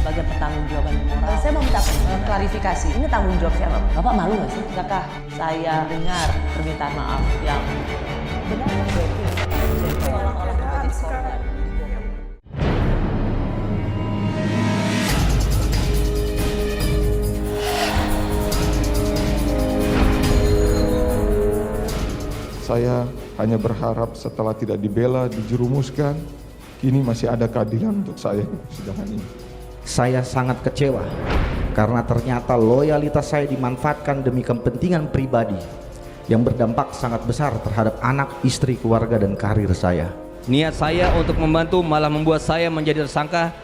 sebagai pertanggungjawaban moral. Saya mau minta klarifikasi, ini tanggung jawab siapa? Bapak malu nggak sih? Apakah saya dengar permintaan maaf yang benar? Orang-orang menjadi korban. Saya hanya berharap setelah tidak dibela, dijerumuskan, kini masih ada keadilan untuk saya di persidangan ini. Saya sangat kecewa karena ternyata loyalitas saya dimanfaatkan demi kepentingan pribadi yang berdampak sangat besar terhadap anak, istri, keluarga, dan karir saya. Niat saya untuk membantu malah membuat saya menjadi tersangka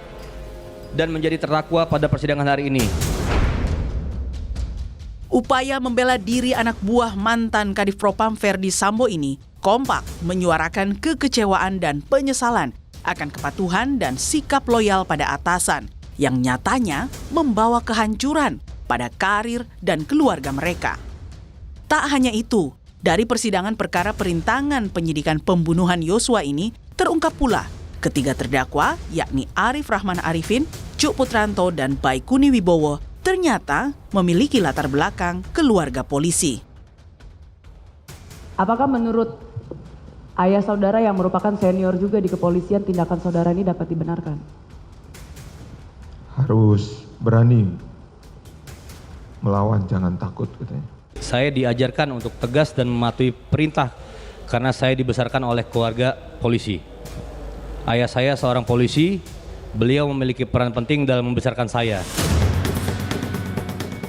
dan menjadi terdakwa pada persidangan hari ini. Upaya membela diri anak buah mantan Kadif Propam Ferdi Sambo ini kompak menyuarakan kekecewaan dan penyesalan akan kepatuhan dan sikap loyal pada atasan yang nyatanya membawa kehancuran pada karir dan keluarga mereka. Tak hanya itu, dari persidangan perkara perintangan penyidikan pembunuhan Yosua ini terungkap pula ketiga terdakwa yakni Arif Rahman Arifin, Cuk Putranto, dan Baikuni Wibowo ternyata memiliki latar belakang keluarga polisi. Apakah menurut ayah saudara yang merupakan senior juga di kepolisian tindakan saudara ini dapat dibenarkan? Harus berani melawan, jangan takut katanya. Saya diajarkan untuk tegas dan mematuhi perintah karena saya dibesarkan oleh keluarga polisi. Ayah saya seorang polisi, beliau memiliki peran penting dalam membesarkan saya.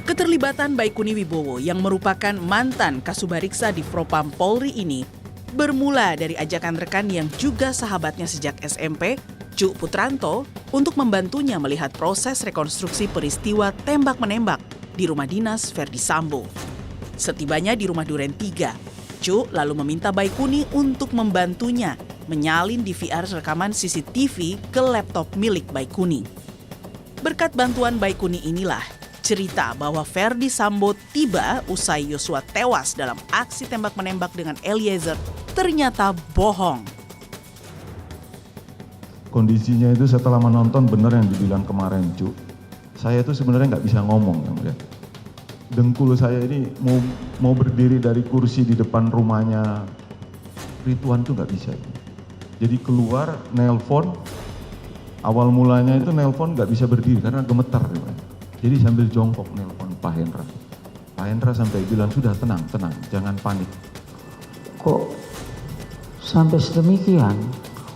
Keterlibatan Baikuni Wibowo yang merupakan mantan Kasubariksa di Propam Polri ini bermula dari ajakan rekan yang juga sahabatnya sejak SMP, Cuk Putranto, untuk membantunya melihat proses rekonstruksi peristiwa tembak-menembak di rumah dinas Ferdi Sambo. Setibanya di rumah Duren 3, Cuk lalu meminta Baikuni untuk membantunya menyalin DVR rekaman CCTV ke laptop milik Baikuni. Berkat bantuan Baikuni inilah cerita bahwa Ferdi Sambo tiba usai Yosua tewas dalam aksi tembak-menembak dengan Eliezer ternyata bohong. Kondisinya itu setelah menonton benar yang dibilang kemarin, Cuk. Saya itu sebenarnya nggak bisa ngomong, ya. Dengkul saya ini mau berdiri dari kursi di depan rumahnya Rituan tuh nggak bisa. Jadi keluar, nelpon, awal mulanya itu nelpon nggak bisa berdiri karena gemetar. Jadi sambil jongkok nelpon Pak Hendra. Pak Hendra sampai bilang, sudah tenang, jangan panik. Kok sampai sedemikian?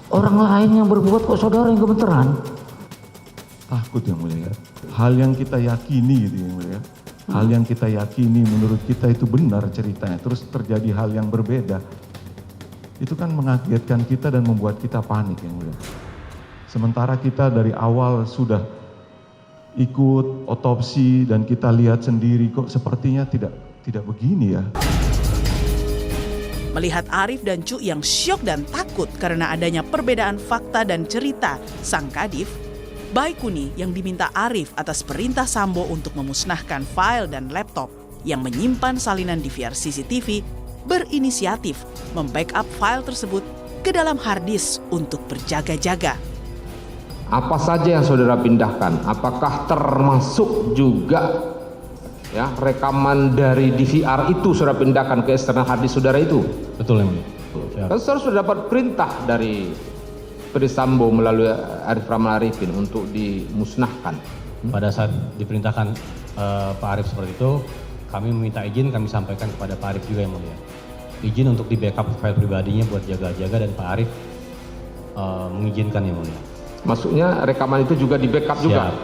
Orang lain yang berbuat kok saudara yang gemeteran? Takut yang mulia. Hal yang kita yakini gitu yang mulia. Hal yang kita yakini menurut kita itu benar ceritanya. Terus terjadi hal yang berbeda. Itu kan mengagetkan kita dan membuat kita panik yang mulia. Sementara kita dari awal sudah ikut otopsi dan kita lihat sendiri kok sepertinya tidak begini ya. Melihat Arif dan Cuk yang syok dan takut karena adanya perbedaan fakta dan cerita sang Kadif, Baikuni yang diminta Arif atas perintah Sambo untuk memusnahkan file dan laptop yang menyimpan salinan DVR CCTV berinisiatif membackup file tersebut ke dalam harddisk untuk berjaga-jaga. Apa saja yang saudara pindahkan? Apakah termasuk juga ya rekaman dari DVR itu saudara pindahkan ke eksternal harddisk saudara itu? Betul, Yang Mulia. Kan saudara sudah dapat perintah dari Ferdi Sambo melalui Arif Rahman Arifin untuk dimusnahkan. Pada saat diperintahkan Pak Arif seperti itu, kami meminta izin, kami sampaikan kepada Pak Arif juga, Yang Mulia. Izin untuk di backup file pribadinya buat jaga-jaga dan Pak Arif mengizinkan, Yang Mulia. Maksudnya rekaman itu juga di backup juga.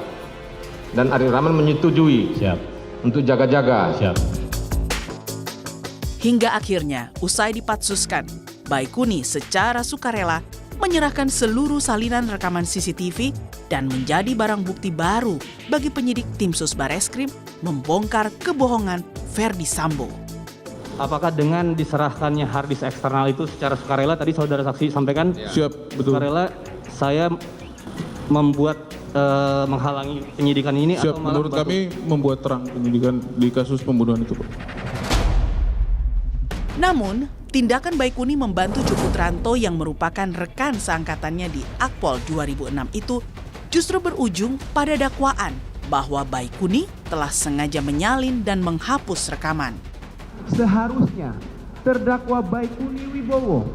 Dan Arif Rahman menyetujui. Siap. Untuk jaga-jaga. Siap. Hingga akhirnya usai dipatsuskan, Baikuni secara sukarela menyerahkan seluruh salinan rekaman CCTV dan menjadi barang bukti baru bagi penyidik tim Sus Bareskrim membongkar kebohongan Ferdi Sambo. Apakah dengan diserahkannya harddisk eksternal itu secara sukarela, tadi saudara saksi sampaikan? Siap, betul. Sukarela saya membuat menghalangi penyidikan ini. Siap, atau malah menurut kami membuat terang penyidikan di kasus pembunuhan itu, Pak. Namun, tindakan Baikuni membantu Cuk Putranto yang merupakan rekan seangkatannya di Akpol 2006 itu justru berujung pada dakwaan bahwa Baikuni telah sengaja menyalin dan menghapus rekaman. Seharusnya terdakwa Baikuni Wibowo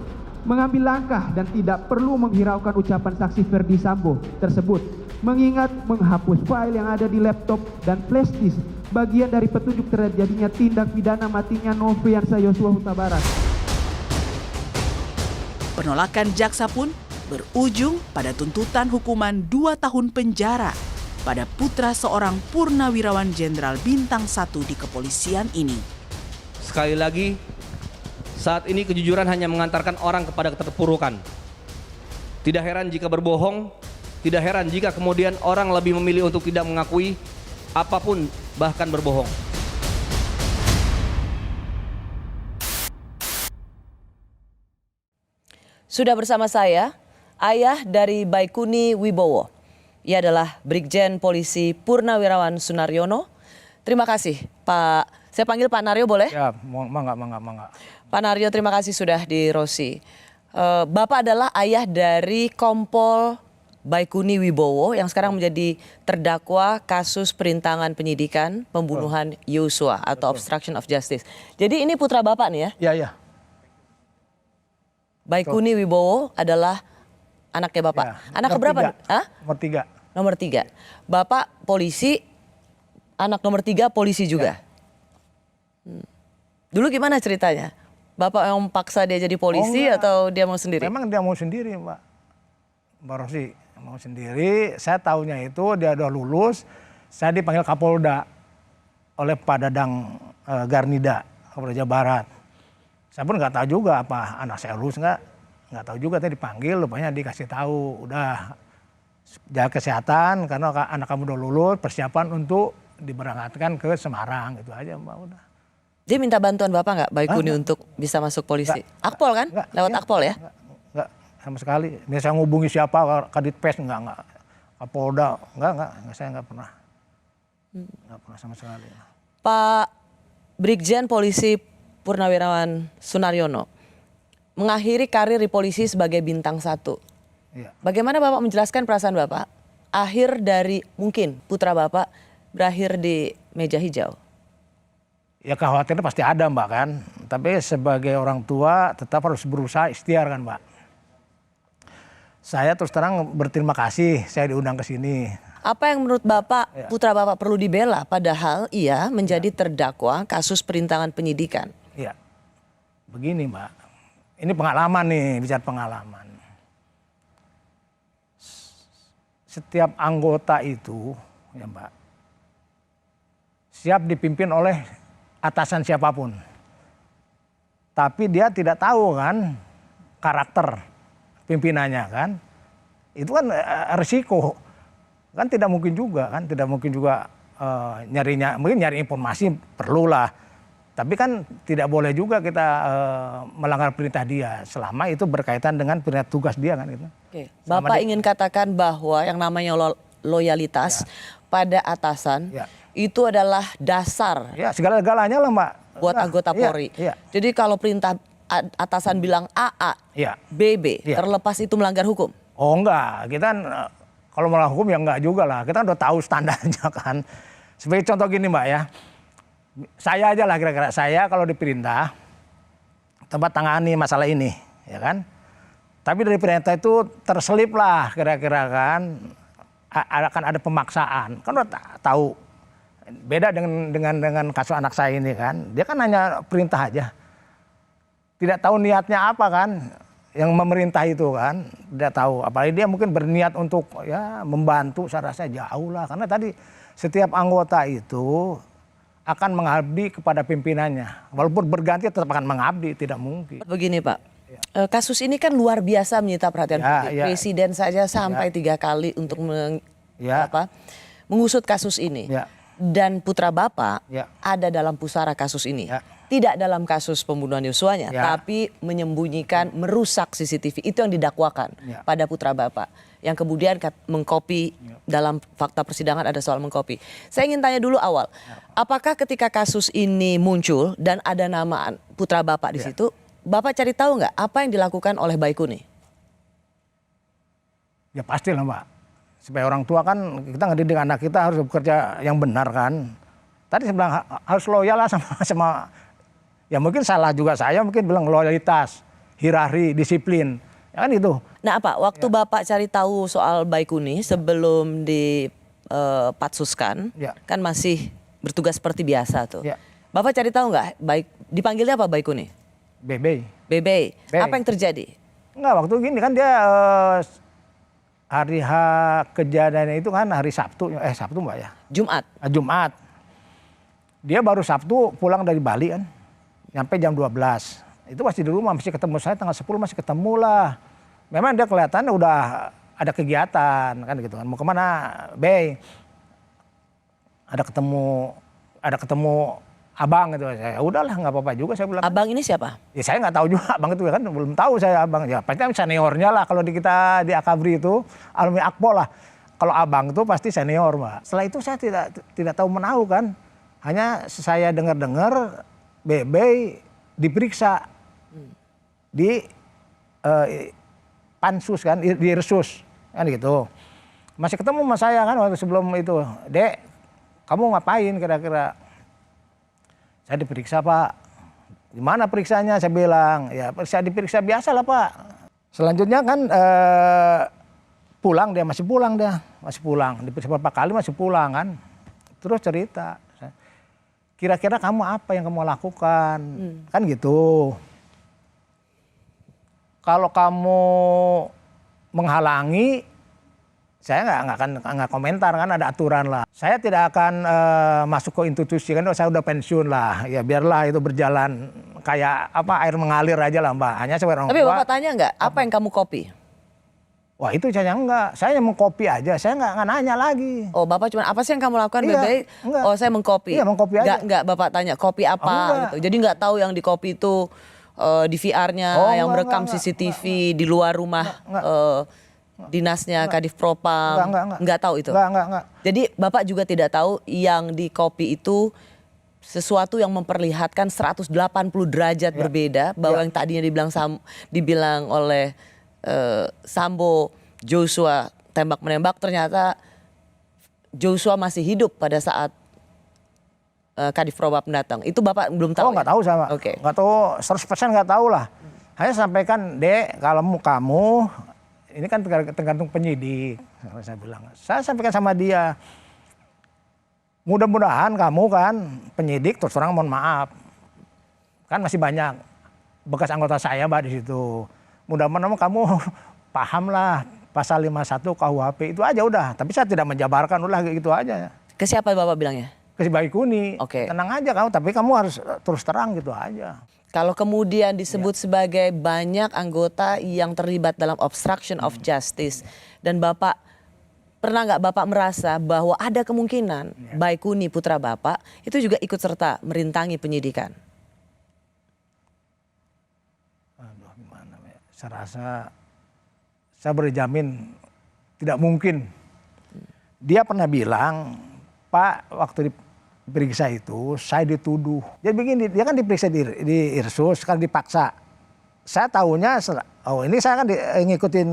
mengambil langkah dan tidak perlu menghiraukan ucapan saksi Ferdi Sambo tersebut, mengingat menghapus file yang ada di laptop dan flash disk bagian dari petunjuk terjadinya tindak pidana matinya Nofriansah Yosua Huta Barat. Penolakan jaksa pun berujung pada tuntutan hukuman 2 tahun penjara pada putra seorang purnawirawan Jenderal Bintang 1 di kepolisian ini. Sekali lagi, saat ini kejujuran hanya mengantarkan orang kepada keterpurukan. Tidak heran jika berbohong, tidak heran jika kemudian orang lebih memilih untuk tidak mengakui apapun, bahkan berbohong. Sudah bersama saya, ayah dari Baikuni Wibowo. Ia adalah Brigjen Polisi Purnawirawan Sunaryono. Terima kasih, Pak. Saya panggil Pak Naryo boleh? Ya, mangga. Pak Naryo, terima kasih sudah di Rosi. Bapak adalah ayah dari Kompol Baikuni Wibowo yang sekarang menjadi terdakwa kasus perintangan penyidikan pembunuhan Yosua atau obstruction of justice. Jadi ini putra Bapak nih ya? Iya. Baikuni Wibowo adalah anaknya Bapak. Ya, anak keberapa? Nomor 3. Nomor 3. Bapak polisi, anak nomor 3 polisi juga. Dulu gimana ceritanya? Bapak yang paksa dia jadi polisi atau dia mau sendiri? Memang dia mau sendiri, Mbak Rosi. Mau sendiri. Saya tahunya itu dia udah lulus. Saya dipanggil Kapolda oleh Pak Dadang Garnida, Kapolda Jawa Barat. Saya pun nggak tahu juga apa anak saya lulus nggak tahu juga. Tadi dipanggil, rupanya dikasih tahu udah jaga kesehatan karena anak kamu udah lulus, persiapan untuk diberangkatkan ke Semarang, gitu aja Mbak. Udah. Dia minta bantuan Bapak nggak Baikuni untuk bisa masuk polisi? Akpol kan? Lewat Akpol ya? Enggak sama sekali. Ini saya ngubungi siapa, Kaditpes enggak. Kapolda enggak, saya enggak pernah. Enggak pernah sama sekali. Pak Brigjen Polisi Purnawirawan Sunaryono mengakhiri karir di polisi sebagai bintang 1. Iya. Bagaimana Bapak menjelaskan perasaan Bapak? Akhir dari mungkin putra Bapak berakhir di meja hijau. Ya kekhawatiran pasti ada Mbak kan. Tapi sebagai orang tua tetap harus berusaha ikhtiar kan Mbak. Saya terus terang berterima kasih saya diundang ke sini. Apa yang menurut Bapak, putra Bapak perlu dibela padahal ia menjadi terdakwa kasus perintangan penyidikan? Iya. Begini Mbak. Ini pengalaman nih, bicara pengalaman. Setiap anggota itu ya Mbak, siap dipimpin oleh atasan siapapun. Tapi dia tidak tahu kan karakter pimpinannya kan. Itu kan resiko. Kan tidak mungkin juga mungkin nyari informasi perlulah. Tapi kan tidak boleh juga kita melanggar perintah dia selama itu berkaitan dengan perintah tugas dia kan itu. Oke. Bapak ingin katakan bahwa yang namanya loyalitas pada atasan itu adalah dasar. Ya, segala-galanya lah Mbak. Buat anggota Polri. Jadi kalau perintah atasan bilang AA, BB, terlepas itu melanggar hukum? Oh enggak, kita kalau melanggar hukum ya enggak juga lah. Kita udah tahu standarnya kan. Sebagai contoh gini Mbak ya. Saya aja lah kira-kira, saya kalau diperintah tempat tangani masalah ini, ya kan. Tapi dari perintah itu terselip lah kira-kira kan. Akan ada pemaksaan. Kan udah tahu. Beda dengan kasus anak saya ini kan. Dia kan hanya perintah aja. Tidak tahu niatnya apa kan. Yang memerintah itu kan. Tidak tahu. Apalagi dia mungkin berniat untuk ya membantu. Saya rasa jauh lah. Karena tadi setiap anggota itu akan mengabdi kepada pimpinannya. Walaupun berganti tetap akan mengabdi. Tidak mungkin. Begini Pak. Kasus ini kan luar biasa menyita perhatian publik. Presiden saja sampai 3 kali untuk mengusut kasus ini. Dan putra Bapak ada dalam pusara kasus ini. Tidak dalam kasus pembunuhan Yosuanya, tapi menyembunyikan, merusak CCTV. Itu yang didakwakan pada putra Bapak. Yang kemudian mengkopi dalam fakta persidangan ada soal mengkopi. Saya ingin tanya dulu awal, apakah ketika kasus ini muncul dan ada nama putra Bapak di situ, Bapak cari tahu nggak apa yang dilakukan oleh Baikuni? Ya pastilah Mbak. Supaya orang tua kan kita ngedidik anak kita harus bekerja yang benar kan. Tadi saya bilang harus loyal lah sama ya mungkin salah juga saya mungkin bilang loyalitas, hierarki, disiplin. Ya kan itu. Nah apa, waktu Bapak cari tahu soal Baikuni sebelum dipatsuskan, kan masih bertugas seperti biasa tuh. Bapak cari tahu nggak, dipanggilnya apa Baikuni? Bebe. Bebe. Apa yang terjadi? Enggak, waktu gini kan dia hari kejadiannya itu kan hari Sabtu, Sabtu Mbak ya? Jumat. Jumat. Dia baru Sabtu pulang dari Bali kan, nyampe jam 12. Itu masih di rumah, masih ketemu saya tanggal 10 masih ketemu lah. Memang dia kelihatan udah ada kegiatan kan gitu kan. Mau kemana, Bey? Ada ketemu abang gitu. Ya udahlah nggak apa-apa juga saya bilang. Abang ini siapa? Ya saya nggak tahu juga abang itu kan, belum tahu saya abang. Ya pasti seniornya lah kalau di kita di Akabri itu, alumni Akpol lah. Kalau abang itu pasti senior Mbak. Setelah itu saya tidak tahu menahu kan. Hanya saya dengar-dengar Bebe diperiksa di pansus kan, di Irsus kan gitu. Masih ketemu sama saya kan waktu sebelum itu, Dek, kamu ngapain kira-kira? Saya diperiksa Pak. Gimana periksanya? Saya bilang, ya diperiksa biasa lah Pak. Selanjutnya kan pulang dia, masih pulang. Diperiksa beberapa kali masih pulang kan. Terus cerita, kira-kira kamu apa yang kamu lakukan? Kan gitu. Kalau kamu menghalangi, saya nggak komentar kan, ada aturan lah. Saya tidak akan masuk ke institusi kan, saya udah pensiun lah. Ya biarlah itu berjalan kayak apa air mengalir aja lah Mbak. Hanya sebagai orang tua. Tapi Bapak tanya nggak, apa yang kamu copy? Wah itu saya enggak, saya mengcopy aja, saya nggak nanya lagi. Oh Bapak cuma apa sih yang kamu lakukan Bebe? Oh saya mengcopy. Iya mengcopy aja. Nggak Bapak tanya copy apa gitu. Jadi nggak tahu yang di copy itu di VR-nya yang merekam CCTV di luar rumah dinasnya Kadif Propam. Nggak tahu itu. Enggak. Jadi Bapak juga tidak tahu yang di copy itu sesuatu yang memperlihatkan 180 derajat berbeda, bahwa yang tadinya dibilang oleh Sambo Joshua tembak menembak, ternyata Joshua masih hidup pada saat Kadif Propam datang. Itu Bapak belum tahu? Oh nggak tahu sama. Oke. Nggak tahu 100% nggak tahu lah. Hanya sampaikan, Dek, kalau kamu ini kan tergantung penyidik. Saya bilang, saya sampaikan sama dia. Mudah-mudahan kamu kan penyidik terus terang mohon maaf. Kan masih banyak bekas anggota saya Mbak di situ. Mudah-mudahan kamu paham lah pasal 51 KUHP itu aja udah. Tapi saya tidak menjabarkan udah gitu aja. Ke siapa Bapak bilangnya? Ke si Baikuni. Oke. Tenang aja kamu, tapi kamu harus terus terang gitu aja. Kalau kemudian disebut sebagai banyak anggota yang terlibat dalam obstruction of justice, dan Bapak pernah nggak Bapak merasa bahwa ada kemungkinan Baikuni putra Bapak itu juga ikut serta merintangi penyidikan? Aduh gimana ya, saya rasa saya berjamin tidak mungkin. Dia pernah bilang, Pak waktu diperiksa itu saya dituduh. Jadi begini, dia kan diperiksa di Irsus, kan dipaksa. Saya tahunya, oh ini saya kan ngikutin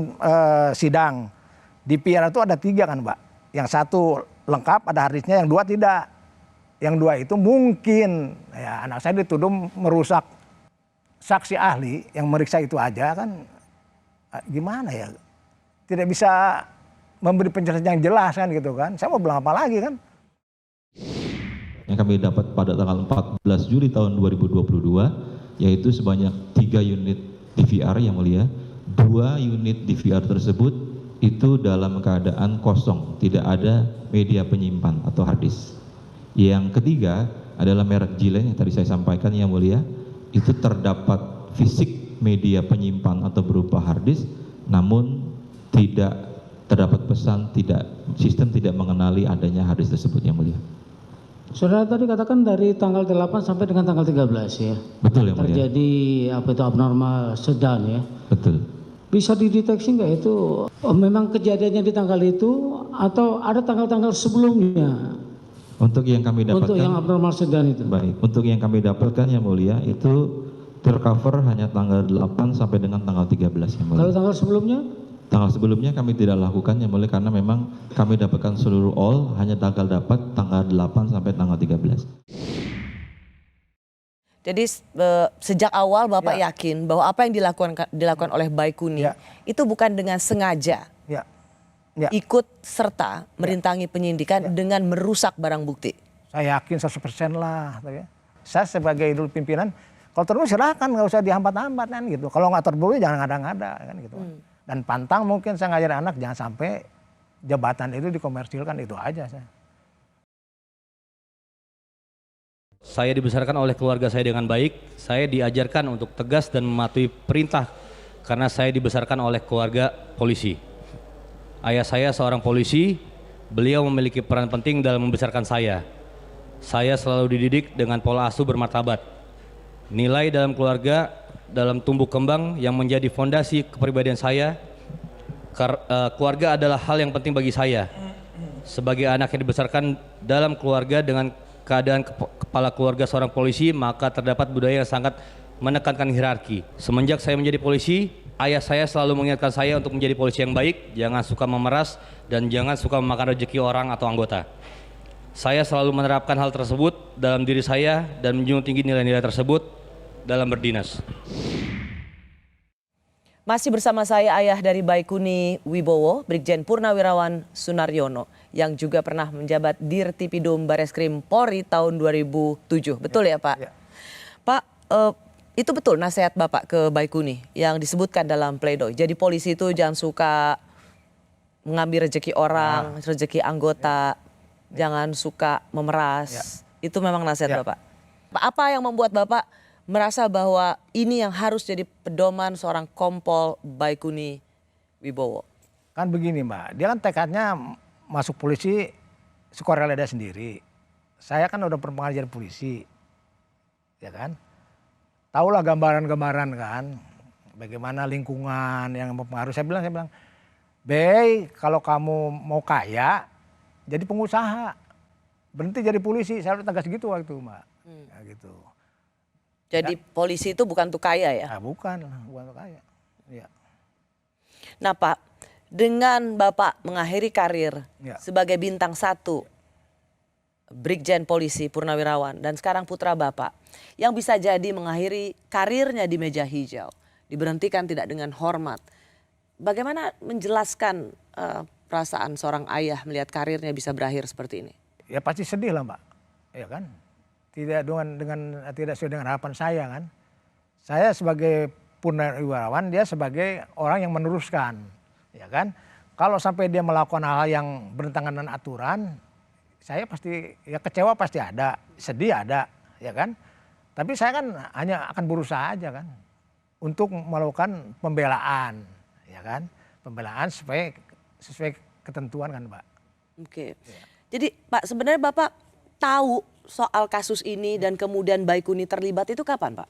sidang. Di PR itu ada 3 kan Mbak. Yang 1 lengkap, ada harddisknya, yang 2 tidak. Yang 2 itu mungkin, ya anak saya dituduh merusak. Saksi ahli yang meriksa itu aja kan, gimana ya. Tidak bisa memberi penjelasan yang jelas kan gitu kan. Saya mau bilang apa lagi kan. Yang kami dapat pada tanggal 14 Juli tahun 2022, yaitu sebanyak 3 unit DVR yang mulia. 2 unit DVR tersebut itu dalam keadaan kosong, tidak ada media penyimpan atau harddisk. Yang ketiga adalah merek Jilen yang tadi saya sampaikan yang mulia, itu terdapat fisik media penyimpan atau berupa harddisk, namun tidak terdapat pesan, sistem tidak mengenali adanya harddisk tersebut yang mulia. Saudara tadi katakan dari tanggal 8 sampai dengan tanggal 13 ya. Betul ya mulia. Terjadi apa itu abnormal sedang ya. Betul. Bisa dideteksi nggak itu memang kejadiannya di tanggal itu atau ada tanggal-tanggal sebelumnya? Untuk yang kami dapatkan. Untuk yang abnormal sedang itu. Baik. Untuk yang kami dapatkan yang mulia itu tercover hanya tanggal 8 sampai dengan tanggal 13 yang mulia. Kalau tanggal sebelumnya? Tanggal sebelumnya kami tidak lakukan yang mulia karena memang kami dapatkan seluruh all, hanya tanggal dapat tanggal 8 sampai tanggal 13. Jadi sejak awal Bapak yakin bahwa apa yang dilakukan oleh Baikuni itu bukan dengan sengaja ikut serta merintangi penyidikan dengan merusak barang bukti. Saya yakin 100% lah. Saya sebagai dulu pimpinan, kalau terburu silahkan, nggak usah dihambat-hambat kan gitu. Kalau nggak terburu jangan ngada-ngada kan gitu. Dan pantang mungkin saya ngajarin anak jangan sampai jabatan itu dikomersilkan, itu aja saya. Saya dibesarkan oleh keluarga saya dengan baik. Saya diajarkan untuk tegas dan mematuhi perintah karena saya dibesarkan oleh keluarga polisi. Ayah saya seorang polisi, beliau memiliki peran penting dalam membesarkan saya. Saya selalu dididik dengan pola asuh bermartabat. Nilai dalam keluarga dalam tumbuh kembang yang menjadi fondasi kepribadian saya. Keluarga adalah hal yang penting bagi saya. Sebagai anak yang dibesarkan dalam keluarga dengan keadaan kepala keluarga seorang polisi, maka terdapat budaya yang sangat menekankan hierarki. Semenjak saya menjadi polisi, ayah saya selalu mengingatkan saya untuk menjadi polisi yang baik, jangan suka memeras, dan jangan suka memakan rezeki orang atau anggota. Saya selalu menerapkan hal tersebut dalam diri saya dan menjunjung tinggi nilai-nilai tersebut dalam berdinas. Masih bersama saya ayah dari Baikuni Wibowo, Brigjen Purnawirawan Sunaryono, yang juga pernah menjabat Dirtipidum Bareskrim Polri tahun 2007. Betul ya Pak? Ya. Pak, itu betul nasihat Bapak ke Baikuni yang disebutkan dalam pledoi. Jadi polisi itu jangan suka mengambil rezeki orang, rezeki anggota, jangan suka memeras. Itu memang nasihat Bapak. Apa yang membuat Bapak merasa bahwa ini yang harus jadi pedoman seorang Kompol Baikuni Wibowo? Kan begini Mbak, dia kan tekadnya masuk polisi sukarela sendiri. Saya kan udah pernah jadi polisi, ya kan? Tahulah gambaran-gambaran kan, bagaimana lingkungan yang mempengaruhi. Saya bilang, Bey, kalau kamu mau kaya, jadi pengusaha, berhenti jadi polisi. Saya udah tegas gitu waktu Mbak, ya, gitu. Jadi polisi itu bukan untuk kaya ya? Nah, bukan untuk kaya. Ya. Nah Pak, dengan Bapak mengakhiri karir sebagai bintang 1 Brigjen Polisi Purnawirawan dan sekarang putra Bapak yang bisa jadi mengakhiri karirnya di meja hijau, diberhentikan tidak dengan hormat. Bagaimana menjelaskan perasaan seorang ayah melihat karirnya bisa berakhir seperti ini? Ya pasti sedih lah Mbak, ya kan? Tidak sesuai dengan harapan saya kan. Saya sebagai purnawirawan, dia sebagai orang yang meneruskan, ya kan. Kalau sampai dia melakukan hal yang bertentangan dengan aturan, saya pasti ya kecewa pasti ada, sedih ada, ya kan. Tapi saya kan hanya akan berusaha aja kan untuk melakukan pembelaan, ya kan. Pembelaan supaya sesuai ketentuan kan, Mbak. Oke. Ya. Jadi Pak, sebenarnya Bapak tahu soal kasus ini dan kemudian Baikuni terlibat itu kapan Pak?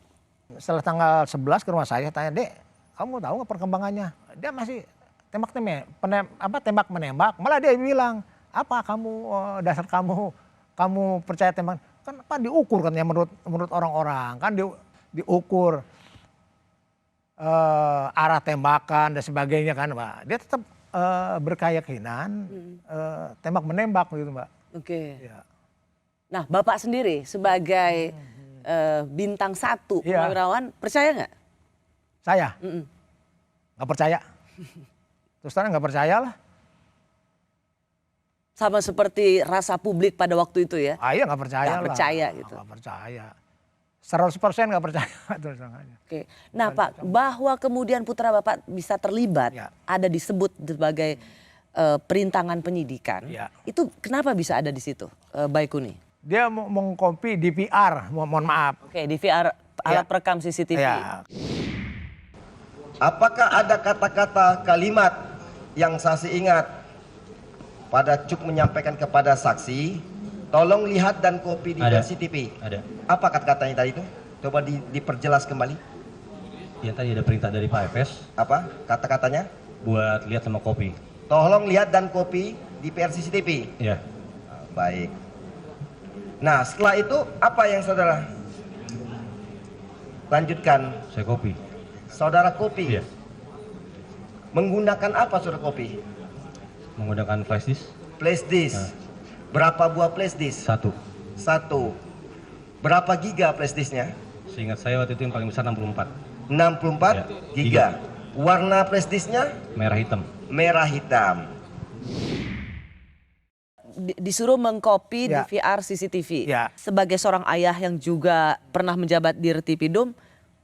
Setelah tanggal 11 ke rumah saya tanya, Dek, kamu tahu nggak perkembangannya? Dia masih tembak menembak. Malah dia bilang, apa kamu dasar kamu percaya tembak? Kan apa diukur kan ya menurut orang-orang kan diukur arah tembakan dan sebagainya kan Mbak. Dia tetap berkeyakinan tembak menembak gitu Mbak. Oke. Ya. Nah, Bapak sendiri sebagai bintang 1 purnawirawan percaya nggak? Saya? Nggak percaya. Terus terang nggak percaya lah. Sama seperti rasa publik pada waktu itu ya? Iya nggak percaya lah. Nggak percaya gitu. Nggak percaya. 100% nggak percaya. Terus terang aja. Oke. Nah Pak, bahwa kemudian putra Bapak bisa terlibat, ada disebut sebagai perintangan penyidikan, itu kenapa bisa ada di situ, Baikuni? Dia mengkopi DVR, mohon maaf. Oke, DVR alat perekam CCTV. Ya. Apakah ada kata-kata kalimat yang saksi ingat pada Cuk menyampaikan kepada saksi, tolong lihat dan kopi di CCTV? Ada. Apa kata-katanya tadi itu? Coba diperjelas kembali. Ya tadi ada perintah dari Pak Efes. Apa kata-katanya? Buat lihat sama kopi. Tolong lihat dan kopi di PR CCTV. Iya. Baik. Nah setelah itu apa yang saudara lanjutkan? Saya kopi. Saudara kopi? Iya. Menggunakan apa saudara kopi? Menggunakan flash disk. Flash disk. Berapa buah flash disk? 1. 1. Berapa giga flash disknya? Seingat saya waktu itu yang paling besar 64. 64 giga. Warna flash disknya? Merah hitam. Merah hitam. Disuruh mengcopy DVR CCTV. Sebagai seorang ayah yang juga pernah menjabat di Rtipidum,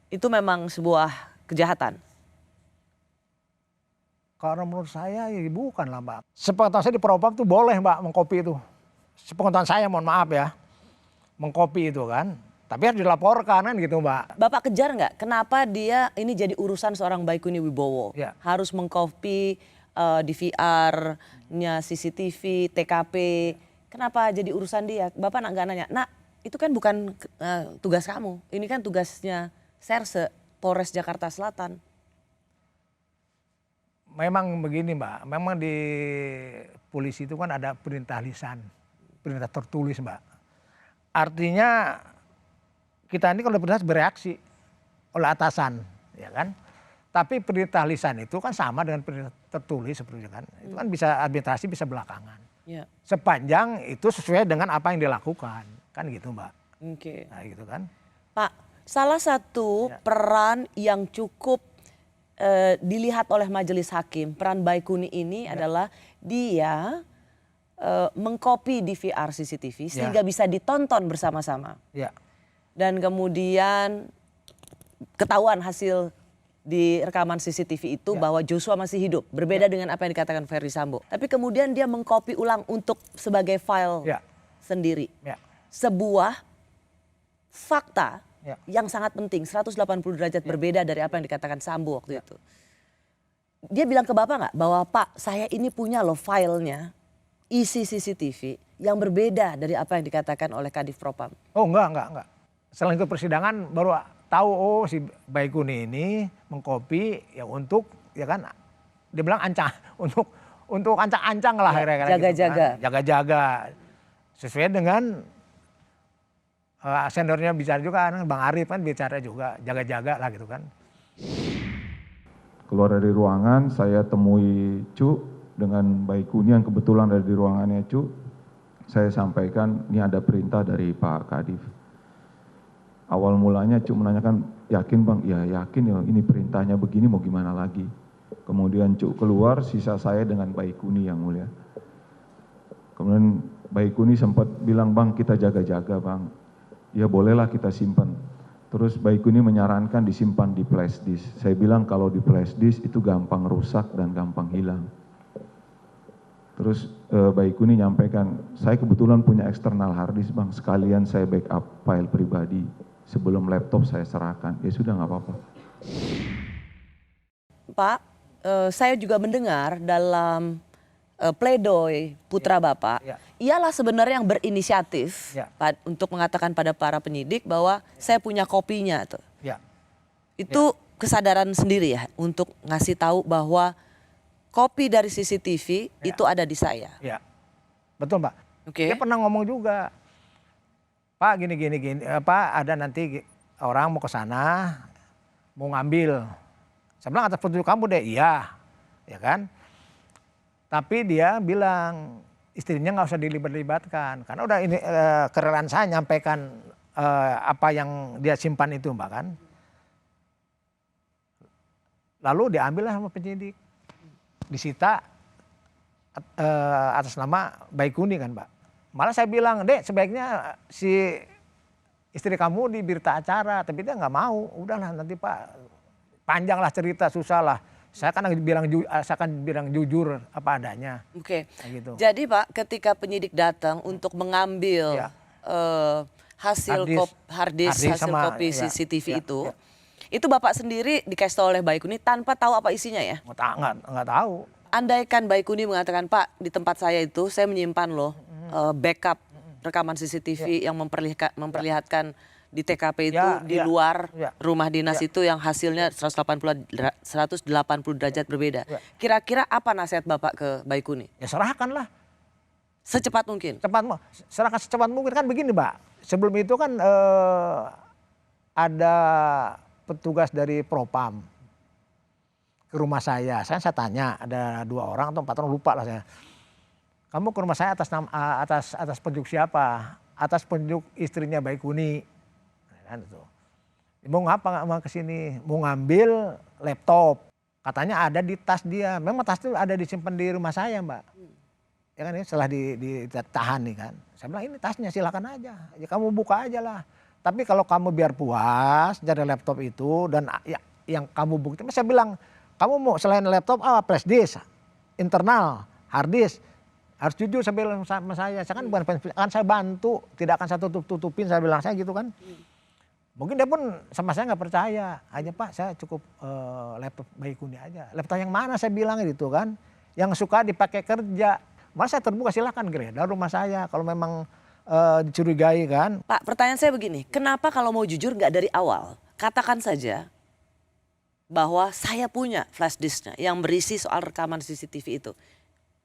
itu memang sebuah kejahatan. Karena menurut saya ya bukan lah Mbak. Sepengetahuan saya di Propam tuh boleh Mbak mengkopi itu. Sepengetahuan saya mohon maaf ya. Mengkopi itu kan. Tapi harus dilaporkan kan gitu Mbak. Bapak kejar nggak? Kenapa dia ini jadi urusan seorang Baikuni Wibowo? Harus mengcopy DVR-nya CCTV, TKP. Kenapa jadi urusan dia? Bapak nggak nanya, nak itu kan bukan tugas kamu. Ini kan tugasnya Serse, Polres Jakarta Selatan. Memang begini Mbak, memang di polisi itu kan ada perintah lisan, perintah tertulis Mbak. Artinya kita ini kalau perintah bereaksi oleh atasan, ya kan. Tapi perintah lisan itu kan sama dengan perintah tertulis seperti itu kan. Itu kan bisa administrasi bisa belakangan. Ya. Sepanjang itu sesuai dengan apa yang dilakukan, kan gitu Mbak. Oke. Nah gitu kan. Pak, salah satu peran yang cukup dilihat oleh majelis hakim, peran Baikuni ini adalah dia mengcopy DVR CCTV sehingga bisa ditonton bersama-sama. Dan kemudian ketahuan hasil di rekaman CCTV itu bahwa Joshua masih hidup, berbeda dengan apa yang dikatakan Ferdy Sambo. Tapi kemudian dia mengcopy ulang untuk sebagai file sendiri. Sebuah fakta yang sangat penting, 180 derajat berbeda dari apa yang dikatakan Sambo waktu itu. Dia bilang ke Bapak nggak bahwa Pak, saya ini punya loh filenya, isi CCTV yang berbeda dari apa yang dikatakan oleh Kadif Propam? Oh enggak. Setelah itu persidangan baru tahu oh si Baikuni ini mengcopy ya untuk ya kan dia bilang untuk ancang-ancang lah jaga-jaga. Jaga-jaga sesuai dengan seniornya bicara juga kan, Bang Arif kan bicara juga jaga-jaga lah gitu kan. Keluar dari ruangan saya temui Cu dengan Baikuni yang kebetulan ada di ruangannya Cu. Saya sampaikan ini ada perintah dari Pak Kadif. Awal mulanya Cu menanyakan yakin Bang? Ya yakin ya ini perintahnya begini mau gimana lagi. Kemudian Cu keluar sisa saya dengan Baikuni yang mulia. Kemudian Baikuni sempat bilang Bang kita jaga-jaga Bang. Ya bolehlah kita simpan. Terus Baikuni menyarankan disimpan di flash disk. Saya bilang kalau di flash disk itu gampang rusak dan gampang hilang. Terus Baikuni nyampaikan, saya kebetulan punya eksternal hard disk Bang, sekalian saya backup file pribadi. Sebelum laptop saya serahkan, ya sudah nggak apa-apa. Pak, saya juga mendengar dalam pledoi putra Bapak, ialah sebenarnya yang berinisiatif untuk mengatakan pada para penyidik bahwa saya punya kopinya tuh. Itu kesadaran sendiri ya untuk ngasih tahu bahwa kopi dari CCTV itu ada di saya. Ya, betul Mbak. Dia pernah ngomong juga, Pak gini, Pak ada nanti orang mau ke sana, mau ngambil. Saya bilang atas petunjuk kamu deh, iya, ya kan. Tapi dia bilang istrinya nggak usah dilibatkan karena udah ini kerelaan saya nyampaikan apa yang dia simpan itu Mbak kan. Lalu diambillah sama penyidik, disita atas nama Baikuni kan Mbak. Malah saya bilang Dek sebaiknya si istri kamu di berita acara, tapi dia nggak mau. Udahlah nanti Pak panjanglah cerita susah lah. Saya akan bilang jujur apa adanya. Oke. Gitu. Jadi Pak, ketika penyidik datang untuk mengambil hasil hard disk, hasil kopi CCTV itu Bapak sendiri dikasih tahu oleh Baikuni tanpa tahu apa isinya ya? Nggak tahu. Andaikan Baikuni mengatakan Pak di tempat saya itu saya menyimpan loh backup rekaman CCTV yang memperlihatkan di TKP itu di luar rumah dinas itu yang hasilnya 180 derajat berbeda. Kira-kira apa nasihat Bapak ke Baikuni? Ya serahkanlah. Secepat mungkin? Serahkan secepat mungkin kan begini Mbak. Sebelum itu kan ada petugas dari Propam ke rumah saya tanya, ada 2 orang atau 4 orang, lupa lah saya. Kamu ke rumah saya atas petunjuk siapa? Atas petunjuk istrinya Baikuni. Kan itu. Mau ngapa mau kesini? Mau ngambil laptop. Katanya ada di tas dia. Memang tas itu ada disimpan di rumah saya, Mbak. Ya kan, ini setelah ditahan nih kan. Saya bilang ini tasnya, silakan aja. Ya kamu buka aja lah. Tapi kalau kamu biar puas dari laptop itu dan ya, yang kamu bukti, saya bilang kamu mau selain laptop flash disk, internal, hard disk, harus jujur saya bilang sama saya kan bukan akan saya bantu, tidak akan saya tutupin, saya bilang saya gitu kan. Mungkin dia pun sama saya nggak percaya, aja Pak saya cukup laptop Baikuni aja. Laptop yang mana saya bilang gitu kan, yang suka dipakai kerja. Malah saya terbuka, silakan geledah rumah saya kalau memang dicurigai kan. Pak, pertanyaan saya begini, kenapa kalau mau jujur nggak dari awal? Katakan saja bahwa saya punya flash disknya yang berisi soal rekaman CCTV itu.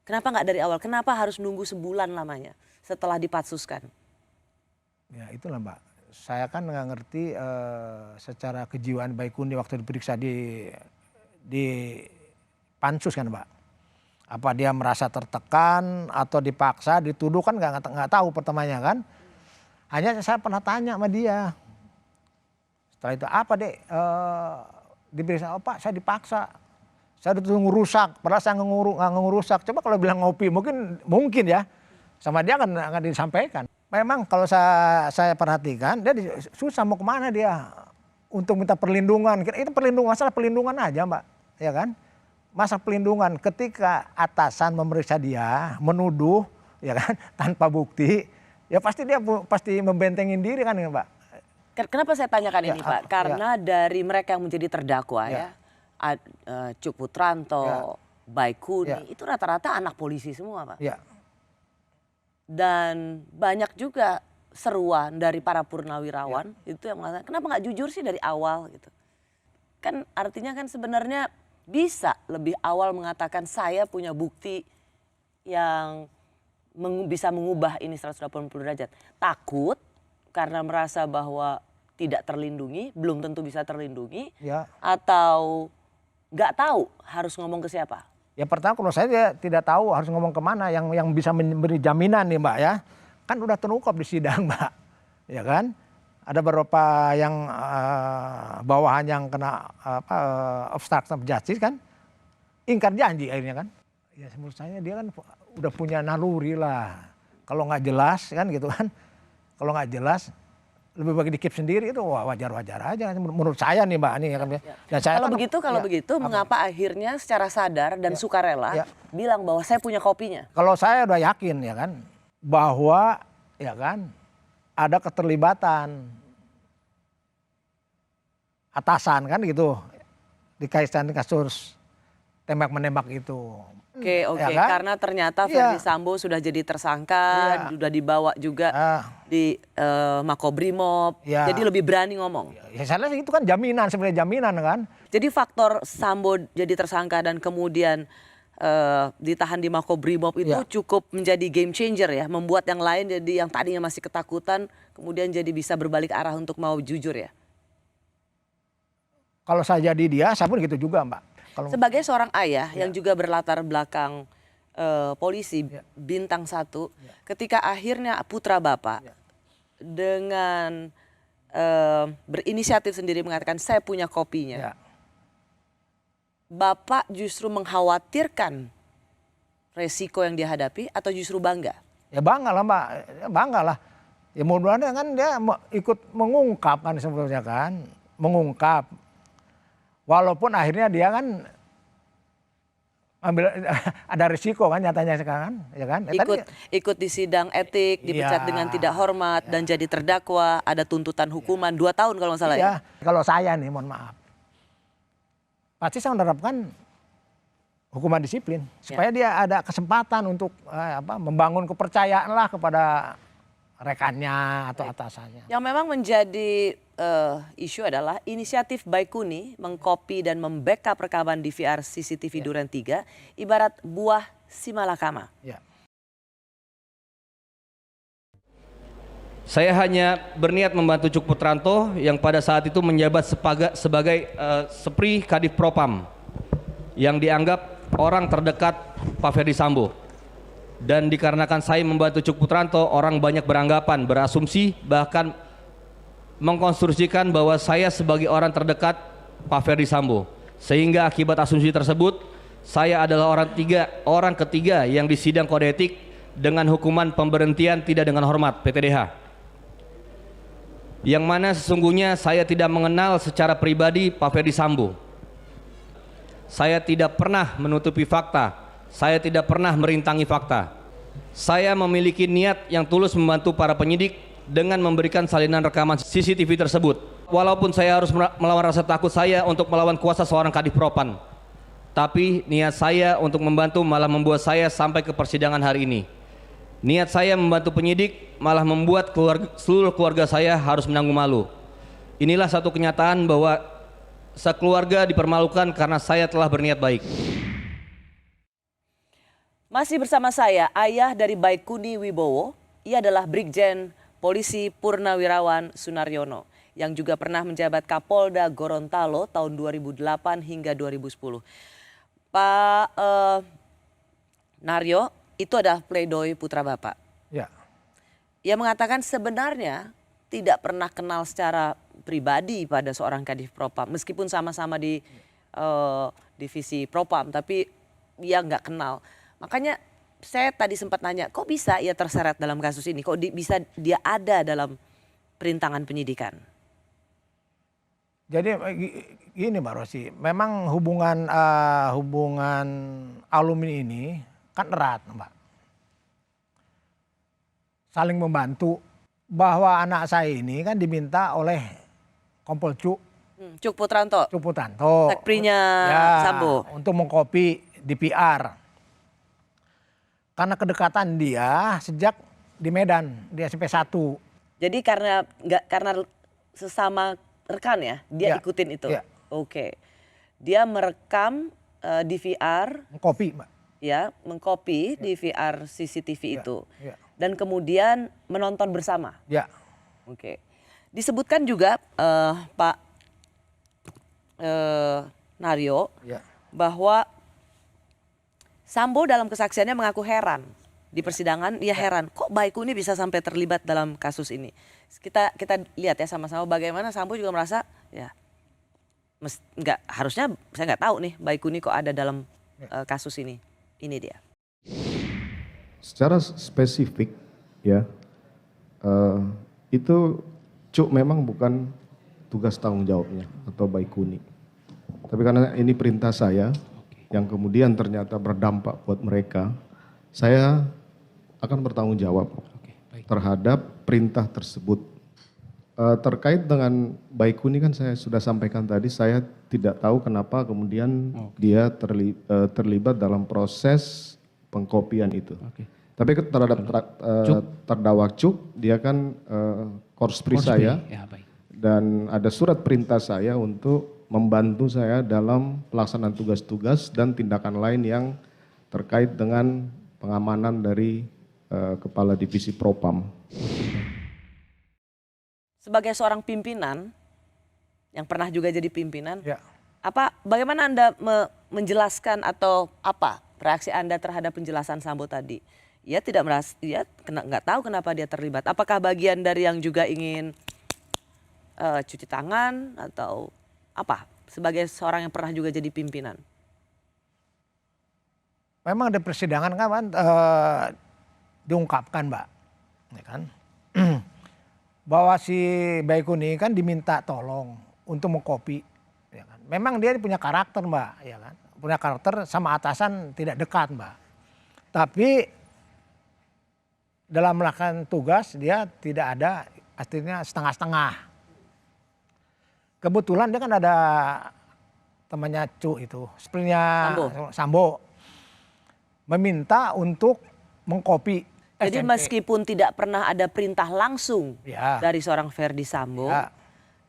Kenapa nggak dari awal? Kenapa harus nunggu sebulan lamanya setelah dipatsuskan? Ya itulah Mbak, saya kan nggak ngerti secara kejiwaan Baikuni waktu diperiksa di pansus kan Mbak. Apa dia merasa tertekan atau dipaksa, dituduh kan nggak tahu pertamanya kan. Hanya saya pernah tanya sama dia. Setelah itu apa dek? Diperiksa, oh Pak saya dipaksa. Saya dituduh ngerusak, padahal saya nggak ngerusak. Coba kalau bilang ngopi mungkin ya. Sama dia akan disampaikan. Memang kalau saya perhatikan dia susah mau kemana dia. Untuk minta perlindungan. Itu perlindungan, masalah perlindungan aja Mbak. Ya kan? Masa pelindungan ketika atasan memeriksa dia, menuduh ya kan tanpa bukti, ya pasti dia membentengin diri kan Pak. Kenapa saya tanyakan ini Pak? Karena dari mereka yang menjadi terdakwa ya Cuk Putranto, Baikuni, itu rata-rata anak polisi semua Pak. Dan banyak juga seruan dari para purnawirawan itu yang mengatakan kenapa nggak jujur sih dari awal gitu. Kan artinya kan sebenarnya bisa lebih awal mengatakan saya punya bukti yang bisa mengubah ini 180 derajat. Takut karena merasa bahwa tidak terlindungi, belum tentu bisa terlindungi, atau nggak tahu harus ngomong ke siapa? Ya pertama kalau saya tidak tahu harus ngomong kemana yang bisa memberi jaminan nih Mbak ya. Kan udah terungkap di sidang Mbak, ya kan? Ada beberapa yang bawahan yang kena obstruction of justice kan, ingkar janji akhirnya kan. Ya menurut saya dia kan udah punya naluri lah. Kalau nggak jelas kan gitu kan, kalau nggak jelas lebih baik dikip sendiri itu wajar-wajar aja menurut saya nih Mbak. Nih, ya kan? Dan saya kalau begitu mengapa akhirnya secara sadar dan sukarela bilang bahwa saya punya kopinya? Kalau saya udah yakin ya kan bahwa ya kan ada keterlibatan atasan kan gitu dikaitkan kasus tembak-menembak itu. Oke, ya kan? Karena ternyata Ferdy Sambo sudah jadi tersangka, sudah dibawa juga di Makobrimob, jadi lebih berani ngomong. Ya saya itu kan jaminan, sebenarnya jaminan kan. Jadi faktor Sambo jadi tersangka dan kemudian ditahan di Makobrimob itu cukup menjadi game changer ya, membuat yang lain jadi yang tadinya masih ketakutan kemudian jadi bisa berbalik arah untuk mau jujur ya. Kalau saya jadi dia, saya pun gitu juga Mbak. Sebagai seorang ayah yang juga berlatar belakang polisi bintang 1, ketika akhirnya putra Bapak dengan berinisiatif sendiri mengatakan saya punya kopinya. Bapak justru mengkhawatirkan resiko yang dihadapi atau justru bangga? Ya bangga lah Mbak, bangga lah. Ya mudah-mudahan kan dia ikut mengungkap kan sebetulnya kan, mengungkap. Walaupun akhirnya dia kan ambil ada risiko kan nyatanya sekarang, ya kan? Ikut di sidang etik, dipecat dengan tidak hormat dan jadi terdakwa, ada tuntutan hukuman 2 tahun kalau nggak salah ya. Kalau saya nih mohon maaf. Pasti saya menerapkan hukuman disiplin supaya dia ada kesempatan untuk membangun kepercayaan lah kepada rekannya atau atasannya. Yang memang menjadi isu adalah inisiatif Baikuni mengcopy dan membackup rekaman DVR CCTV Duren 3 ibarat buah simalakama. Saya hanya berniat membantu Cuk Putranto yang pada saat itu menjabat sebagai Sepri Kadif Propam. yang dianggap orang terdekat Pak Ferdi Sambo. Dan dikarenakan saya membantu Cuk Putranto, orang banyak beranggapan, berasumsi, bahkan mengkonstruksikan bahwa saya sebagai orang terdekat Pak Ferdi Sambo. Sehingga akibat asumsi tersebut, saya adalah orang ketiga yang disidang kode etik dengan hukuman pemberhentian tidak dengan hormat (PTDH). Yang mana sesungguhnya saya tidak mengenal secara pribadi Pak Ferdi Sambo. Saya tidak pernah menutupi fakta, saya tidak pernah merintangi fakta. Saya memiliki niat yang tulus membantu para penyidik dengan memberikan salinan rekaman CCTV tersebut. Walaupun saya harus melawan rasa takut saya untuk melawan kuasa seorang Kadif Propam, tapi niat saya untuk membantu malah membuat saya sampai ke persidangan hari ini. Niat saya membantu penyidik malah membuat seluruh keluarga saya harus menanggung malu. Inilah satu kenyataan bahwa sekeluarga dipermalukan karena saya telah berniat baik. Masih bersama saya, ayah dari Baikuni Wibowo. Ia adalah Brigjen Polisi Purnawirawan Sunaryono yang juga pernah menjabat Kapolda Gorontalo tahun 2008 hingga 2010. Pak Naryo, itu adalah pledoi putra Bapak. Ya. Ia mengatakan sebenarnya tidak pernah kenal secara pribadi pada seorang Kadif Propam. Meskipun sama-sama di divisi Propam, tapi ia nggak kenal. Makanya saya tadi sempat nanya, kok bisa ia terseret dalam kasus ini? Kok bisa dia ada dalam perintangan penyidikan? Jadi gini Mbak Rosi, memang hubungan alumni ini kan erat Mbak. Saling membantu, bahwa anak saya ini kan diminta oleh Kompol Cuk. Cuk Putranto. Cuk Putranto. Sekprinya Sambo. Untuk mengkopi DPR. Karena kedekatan dia sejak di Medan, di SMP 1. Jadi karena sesama rekan ya, dia ikutin itu. Ya. Oke. Dia merekam DVR. Mengkopi Mbak. Ya, mengkopi DVR CCTV itu. Ya. Dan kemudian menonton bersama. Ya. Oke. Disebutkan juga Pak Naryo bahwa Sambo dalam kesaksiannya mengaku heran di persidangan. Ia heran, kok Baikuni bisa sampai terlibat dalam kasus ini. Kita lihat ya sama-sama bagaimana Sambo juga merasa ya harusnya saya nggak tahu nih Baikuni kok ada dalam kasus ini. Ini dia. Secara spesifik ya itu Cuk memang bukan tugas tanggung jawabnya atau Baikuni. Tapi karena ini perintah saya yang kemudian ternyata berdampak buat mereka, saya akan bertanggung jawab terhadap perintah tersebut. Terkait dengan Baikuni kan saya sudah sampaikan tadi, saya tidak tahu kenapa kemudian dia terlibat dalam proses pengkopian itu. Tapi terhadap terdakwa Cuk, dia kan korspri saya dan ada surat perintah saya untuk membantu saya dalam pelaksanaan tugas-tugas dan tindakan lain yang terkait dengan pengamanan dari Kepala Divisi Propam. Sebagai seorang pimpinan yang pernah juga jadi pimpinan, bagaimana Anda menjelaskan atau apa reaksi Anda terhadap penjelasan Sambo tadi? Ia tidak merasa, ia nggak tahu kenapa dia terlibat. Apakah bagian dari yang juga ingin cuci tangan atau apa? Sebagai seorang yang pernah juga jadi pimpinan. Memang di persidangan kan diungkapkan Mbak, ya kan? Bahwa si Baikuni kan diminta tolong untuk mengkopi. Ya kan? Memang dia punya karakter Mbak, ya kan? Punya karakter sama atasan tidak dekat Mbak. Tapi dalam melakukan tugas dia tidak ada artinya setengah-setengah. Kebetulan dia kan ada temannya Cuk itu, sepertinya Sambo meminta untuk mengkopi. Jadi meskipun tidak pernah ada perintah langsung dari seorang Ferdi Sambo,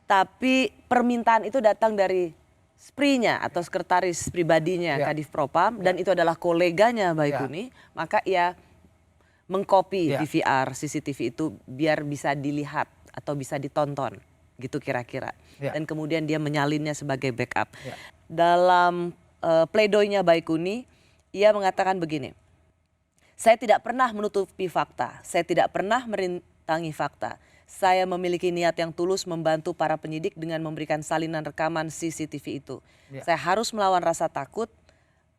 tapi permintaan itu datang dari sprinya atau sekretaris pribadinya Kadif Propam dan itu adalah koleganya Baikuni, maka ia mengkopi DVR CCTV itu biar bisa dilihat atau bisa ditonton gitu kira-kira. Dan kemudian dia menyalinnya sebagai backup. Dalam pledoinya Baikuni, ia mengatakan begini, saya tidak pernah menutupi fakta, saya tidak pernah merintangi fakta. Saya memiliki niat yang tulus membantu para penyidik dengan memberikan salinan rekaman CCTV itu. Ya. Saya harus melawan rasa takut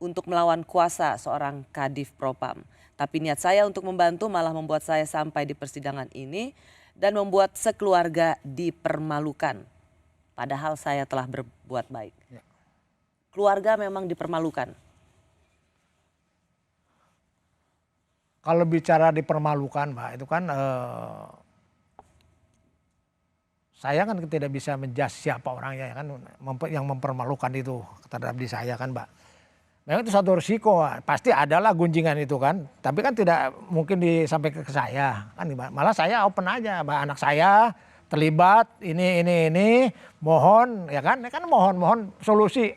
untuk melawan kuasa seorang Kadif Propam. Tapi niat saya untuk membantu malah membuat saya sampai di persidangan ini dan membuat sekeluarga dipermalukan. Padahal saya telah berbuat baik. Ya. Keluarga memang dipermalukan. Kalau bicara dipermalukan, Mbak, itu kan saya kan tidak bisa menjudge siapa orangnya ya kan yang mempermalukan itu terhadap diri saya kan, Mbak. Memang itu satu risiko, pasti adalah gunjingan itu kan. Tapi kan tidak mungkin disampaikan ke saya kan, Mbak. Malah saya open aja, Mbak, anak saya terlibat ini, mohon ya kan mohon solusi.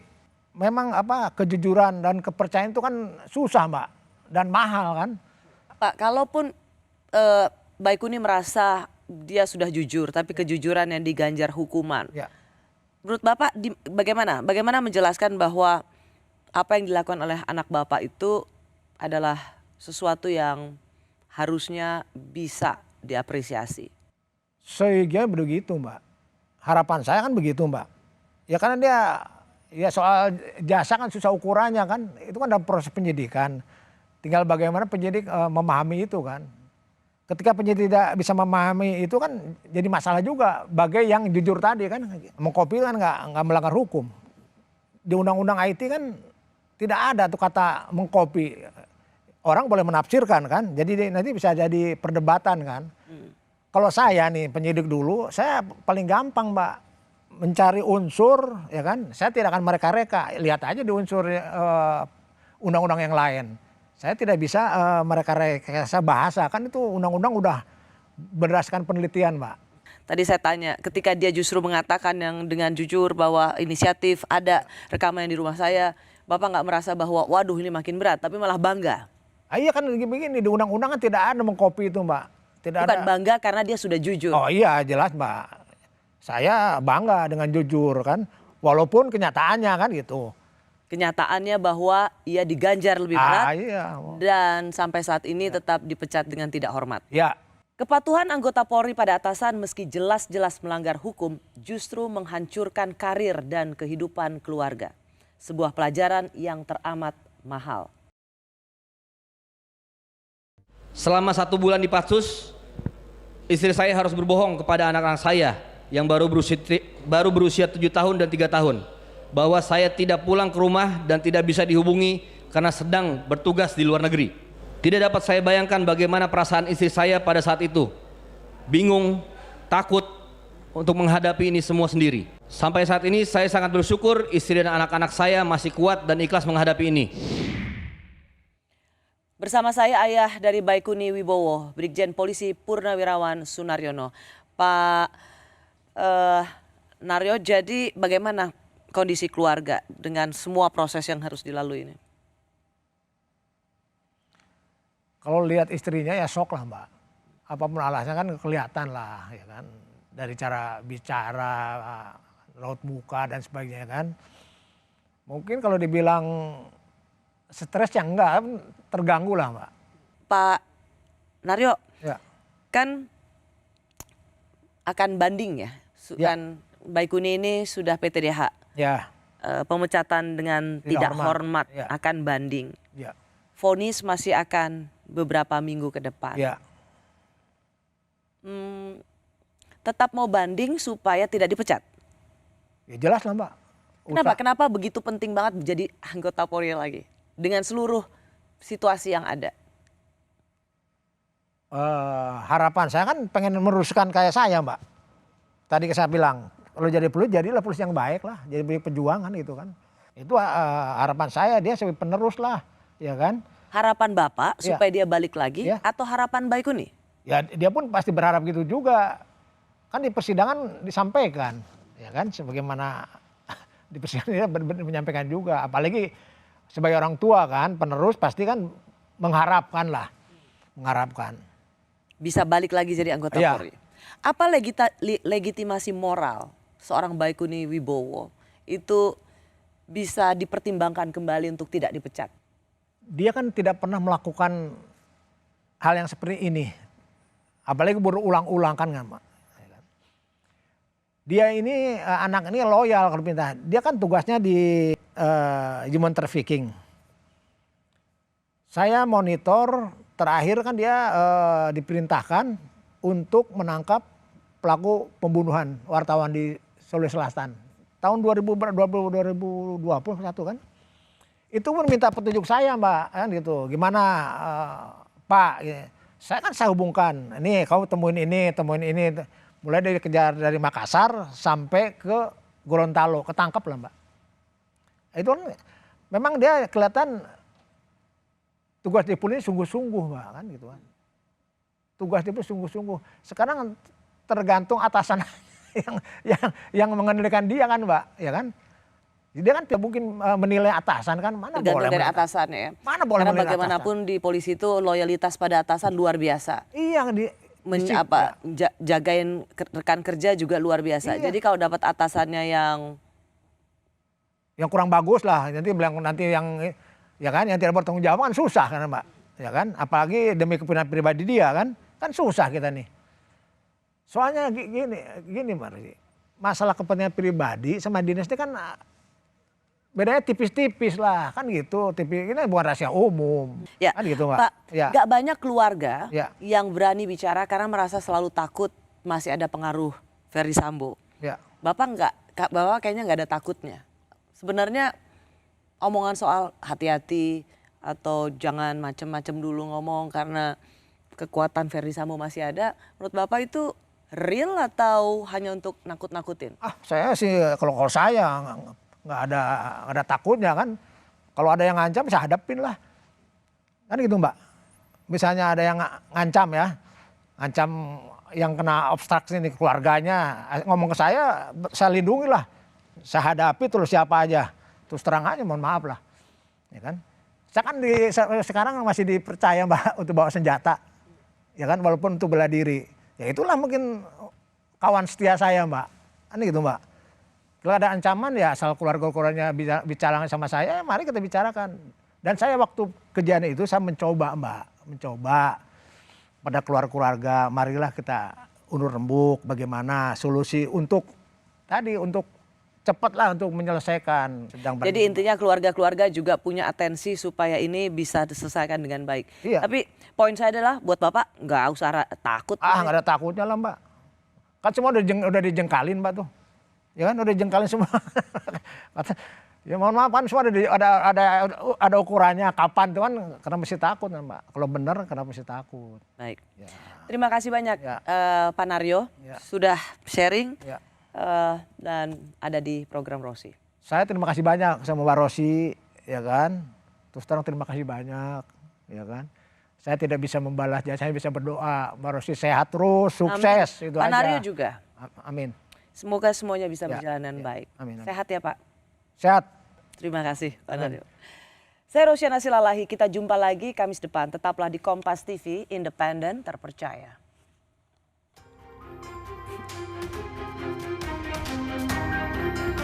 Memang kejujuran dan kepercayaan itu kan susah, Mbak, dan mahal kan. Pak, kalaupun Baikuni merasa dia sudah jujur, tapi kejujuran yang diganjar hukuman. Ya. Menurut Bapak bagaimana? Bagaimana menjelaskan bahwa apa yang dilakukan oleh anak Bapak itu adalah sesuatu yang harusnya bisa diapresiasi? Sehingga begitu, Mbak. Harapan saya kan begitu, Mbak. Ya karena dia, ya soal jasa kan susah ukurannya kan. Itu kan dalam proses penyidikan. Tinggal bagaimana penyidik memahami itu kan. Ketika penyidik tidak bisa memahami itu kan jadi masalah juga. Bagai yang jujur tadi kan, mengkopi kan nggak melanggar hukum. Di undang-undang IT kan tidak ada tuh kata mengkopi. Orang boleh menafsirkan kan, jadi nanti bisa jadi perdebatan kan. Kalau saya nih penyidik dulu, saya paling gampang, Mbak, mencari unsur ya kan. Saya tidak akan mereka-reka, lihat aja di unsur undang-undang yang lain. Saya tidak bisa mereka-rekayasa bahasa, kan itu undang-undang udah berdasarkan penelitian, Mbak. Tadi saya tanya, ketika dia justru mengatakan yang dengan jujur bahwa inisiatif ada rekaman yang di rumah saya, Bapak nggak merasa bahwa waduh ini makin berat, tapi malah bangga? Iya kan begini, di undang-undang kan tidak ada mengkopi itu, Mbak. Bukan bangga karena dia sudah jujur. Oh iya jelas, Mbak. Saya bangga dengan jujur kan, walaupun kenyataannya kan gitu. Kenyataannya bahwa ia diganjar lebih berat iya. Dan sampai saat ini tetap dipecat dengan tidak hormat. Ya. Kepatuhan anggota Polri pada atasan meski jelas-jelas melanggar hukum justru menghancurkan karir dan kehidupan keluarga. Sebuah pelajaran yang teramat mahal. Selama 1 bulan di Patsus, istri saya harus berbohong kepada anak-anak saya yang baru berusia 7 tahun dan 3 tahun. Bahwa saya tidak pulang ke rumah dan tidak bisa dihubungi karena sedang bertugas di luar negeri. Tidak dapat saya bayangkan bagaimana perasaan istri saya pada saat itu. Bingung, takut untuk menghadapi ini semua sendiri. Sampai saat ini saya sangat bersyukur istri dan anak-anak saya masih kuat dan ikhlas menghadapi ini. Bersama saya ayah dari Baikuni Wibowo, Brigjen Polisi Purnawirawan Sunaryono. Pak Naryo, jadi bagaimana kondisi keluarga dengan semua proses yang harus dilalui ini? Kalau lihat istrinya ya shock lah, Mbak. Apapun alasannya kan kelihatan lah ya kan. Dari cara bicara, raut muka dan sebagainya kan. Mungkin kalau dibilang stres ya enggak, terganggu lah, Mbak. Pak Naryo, ya. Kan akan banding ya. Kan Baikuni ini sudah PTDH. Ya. Pemecatan dengan tidak hormat ya. Akan banding. Ya. Vonis masih akan beberapa minggu ke depan. Ya. Tetap mau banding supaya tidak dipecat? Ya jelas lah, Mbak. Kenapa begitu penting banget menjadi anggota Polri lagi? Dengan seluruh situasi yang ada. Harapan saya kan pengen meneruskan kayak saya, Mbak. Tadi saya bilang, kalau jadi polisi jadilah polisi yang baik lah, jadi perjuangan gitu kan. Itu harapan saya, dia sebagai penerus lah, ya kan. Harapan Bapak supaya dia balik lagi atau harapan Baikuni? Ya dia pun pasti berharap gitu juga. Kan di persidangan disampaikan, ya kan, sebagaimana di persidangan dia menyampaikan juga. Apalagi sebagai orang tua kan, penerus pasti kan mengharapkan lah, mengharapkan. Bisa balik lagi jadi anggota Polri. Apa legitimasi moral seorang Baikuni Wibowo itu bisa dipertimbangkan kembali untuk tidak dipecat? Dia kan tidak pernah melakukan hal yang seperti ini. Apalagi berulang-ulang kan, Pak. Dia ini anak ini loyal kalau pindah. Dia kan tugasnya di human trafficking. Saya monitor terakhir kan dia diperintahkan untuk menangkap pelaku pembunuhan wartawan di Sulawesi Selatan. Tahun 2021 kan. Itu pun minta petunjuk saya, Mbak, kan gitu. Gimana Pak? Saya kan saya hubungkan. Ini kamu temuin ini. Mulai dari kejar dari Makassar sampai ke Gorontalo, ketangkep lah, Mbak. Itu kan memang dia kelihatan tugas di polisi sungguh-sungguh, Mbak, kan gitu kan. Tugas di polisi sungguh-sungguh. Sekarang tergantung atasan yang mengendalikan dia kan, Mbak, ya kan? Dia kan tidak mungkin menilai atasan kan, mana tergantung boleh dari atasannya ya. Mana boleh karena menilai bagaimanapun di polisi itu loyalitas pada atasan luar biasa. Iya, jagain rekan kerja juga luar biasa. Iya. Jadi kalau dapat atasannya yang kurang bagus lah, nanti yang ya kan yang tidak bertanggung jawab kan susah kan, Mbak, ya kan? Apalagi demi kepentingan pribadi dia kan susah kita nih. Soalnya gini Mbak, masalah kepentingan pribadi sama dinas ini kan bedanya tipis-tipis lah kan gitu. Ini bukan rahasia umum. Ya, kan gitu, Mbak. Pak, ya. gak banyak keluarga yang berani bicara karena merasa selalu takut masih ada pengaruh Ferdy Sambo. Ya. Bapak kayaknya nggak ada takutnya. Sebenarnya omongan soal hati-hati atau jangan macem-macem dulu ngomong karena kekuatan Ferdy Sambo masih ada, menurut Bapak itu real atau hanya untuk nakut-nakutin? Saya sih kalau saya nggak ada takutnya kan. Kalau ada yang ngancam saya hadapin lah. Kan gitu, Mbak. Misalnya ada yang ngancam ya. Ngancam yang kena obstruksi nih keluarganya. Ngomong ke saya lindungi lah. Saya hadapi terus siapa aja. Terus terang aja, mohon maaf lah. Ya kan. Saya kan sekarang masih dipercaya, Mbak, untuk bawa senjata. Ya kan, walaupun untuk bela diri. Ya itulah mungkin kawan setia saya, Mbak. Kan gitu, Mbak. Kalau ada ancaman ya asal keluarga-keluarganya bicara sama saya, mari kita bicarakan. Dan saya waktu kejadian itu saya mencoba, Mbak, pada keluarga, marilah kita undur rembuk bagaimana solusi untuk cepatlah untuk menyelesaikan. Jadi intinya keluarga-keluarga juga punya atensi supaya ini bisa diselesaikan dengan baik. Iya. Tapi poin saya adalah buat Bapak nggak usah takut. Nggak ada takutnya lah, Mbak. Kan semua udah dijengkalin, Mbak tuh. Ya kan udah dijengkalin semua. Ya mohon maaf kan semua ada ukurannya kapan tuh kan karena mesti takut kan, Mbak. Kalau benar karena mesti takut. Baik. Ya. Terima kasih banyak Pak Naryo sudah sharing dan ada di program Rosi. Saya terima kasih banyak sama Mbak Rosi, ya kan. Terus terang terima kasih banyak, ya kan. Saya tidak bisa membalas jasa, saya bisa berdoa Mbak Rosi sehat terus, sukses. Amin. Itu Pak aja. Naryo juga. Amin. Semoga semuanya bisa berjalan dengan baik. Amin. Sehat ya, Pak. Sehat. Terima kasih Pak Naryo. Saya Rosyana Silalahi, kita jumpa lagi Kamis depan. Tetaplah di Kompas TV, independen, terpercaya.